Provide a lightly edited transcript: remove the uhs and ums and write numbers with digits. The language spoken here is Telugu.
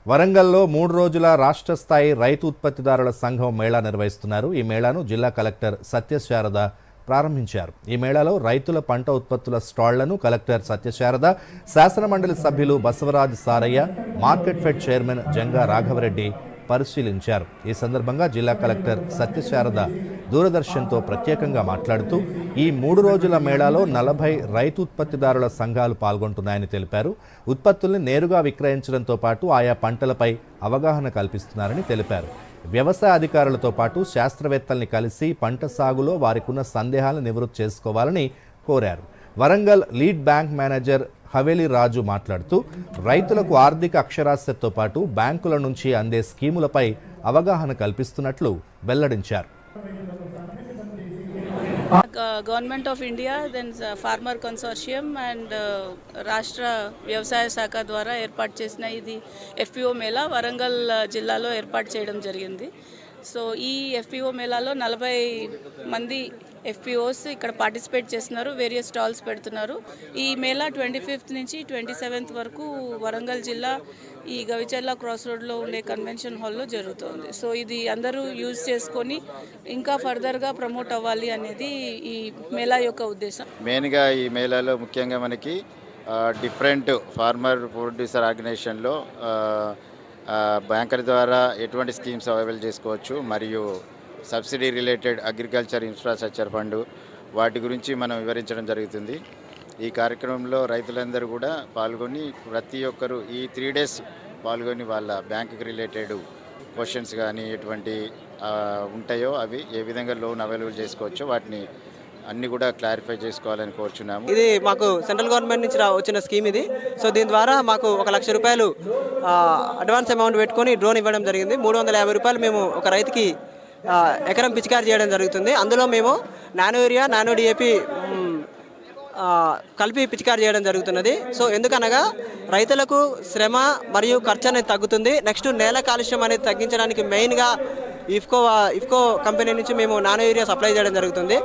వరంగల్లో 3 రోజుల రాష్ట్ర స్థాయి రైతు ఉత్పత్తిదారుల సంఘం మేళా నిర్వహిస్తున్నారు. ఈ మేళాను జిల్లా కలెక్టర్ సత్యశారద ప్రారంభించారు. ఈ మేళాలో రైతుల పంట ఉత్పత్తుల స్టాళ్లను కలెక్టర్ సత్యశారద, శాసనమండలి సభ్యులు Basavaraj Saraiah, market fed chairman Janga Raghavareddy పరిశీలించారు. ఈ సందర్భంగా జిల్లా కలెక్టర్ సత్యశారద దూరదర్శన్తో ప్రత్యేకంగా మాట్లాడుతూ ఈ 3 రోజుల మేళాలో 40 రైతు ఉత్పత్తిదారుల సంఘాలు పాల్గొంటున్నాయని తెలిపారు. ఉత్పత్తుల్ని నేరుగా విక్రయించడంతో పాటు ఆయా పంటలపై అవగాహన కల్పిస్తున్నారని తెలిపారు. వ్యవసాయ అధికారులతో పాటు శాస్త్రవేత్తల్ని కలిసి పంట సాగులో వారికున్న సందేహాలను నివృత్తి చేసుకోవాలని కోరారు. Warangal lead bank manager Haveli Raju మాట్లాడుతూ రైతులకు ఆర్థిక అక్షరాస్యతతో పాటు బ్యాంకుల నుంచి అందే స్కీములపై అవగాహన కల్పిస్తున్నట్లు వెల్లడించారు. Government of India then farmer consortium and రాష్ట్ర వ్యవసాయ శాఖ ద్వారా ఏర్పాటు చేసిన ఇది ఎఫ్పిఓ మేళా వరంగల్ జిల్లాలో ఏర్పాటు చేయడం జరిగింది. సో ఈ ఎఫ్పిఓ మేళాలో 40 మంది ఎఫ్పిఓస్ ఇక్కడ పార్టిసిపేట్ చేస్తున్నారు. వేరియస్ స్టాల్స్ పెడుతున్నారు. ఈ మేళా 25th నుంచి 27th వరకు వరంగల్ జిల్లా ఈ గవిచర్ల క్రాస్ రోడ్లో ఉండే కన్వెన్షన్ హాల్లో జరుగుతుంది. సో ఇది అందరూ యూజ్ చేసుకొని ఇంకా ఫర్దర్గా ప్రమోట్ అవ్వాలి అనేది ఈ మేళా యొక్క ఉద్దేశం. మెయిన్గా ఈ మేళాలో ముఖ్యంగా మనకి డిఫరెంట్ ఫార్మర్ ప్రొడ్యూసర్ ఆర్గనైజేషన్లో బ్యాంకర్ ద్వారా ఎటువంటి స్కీమ్స్ అవైలబుల్ చేసుకోవచ్చు, మరియు subsidy related agriculture infrastructure fund వాటి గురించి మనం వివరించడం జరుగుతుంది. ఈ కార్యక్రమంలో రైతులందరూ కూడా పాల్గొని ప్రతి ఒక్కరు ఈ 3 days పాల్గొని వాళ్ళ బ్యాంకుకి రిలేటెడ్ క్వశ్చన్స్ కానీ ఎటువంటి ఉంటాయో అవి ఏ విధంగా లోన్ అవైలబుల్ చేసుకోవచ్చో వాటిని అన్నీ కూడా క్లారిఫై చేసుకోవాలని కోరుచున్నాము. ఇది మాకు సెంట్రల్ గవర్నమెంట్ నుంచి వచ్చిన స్కీమ్ ఇది. సో దీని ద్వారా మాకు 1 లక్ష రూపాయలు అడ్వాన్స్ అమౌంట్ పెట్టుకొని డ్రోన్ ఇవ్వడం జరిగింది. 350 రూపాయలు మేము ఒక రైతుకి ఎకరం పిచికారి చేయడం జరుగుతుంది. అందులో మేము నానో యూరియా, నానో డిఏపి కలిపి పిచికారి చేయడం జరుగుతున్నది. సో ఎందుకనగా రైతులకు శ్రమ మరియు ఖర్చు అనేది తగ్గుతుంది. నెక్స్ట్ నేల కాలుష్యం అనేది తగ్గించడానికి మెయిన్గా ఇఫ్కో కంపెనీ నుంచి మేము నానో యూరియా సప్లై చేయడం జరుగుతుంది.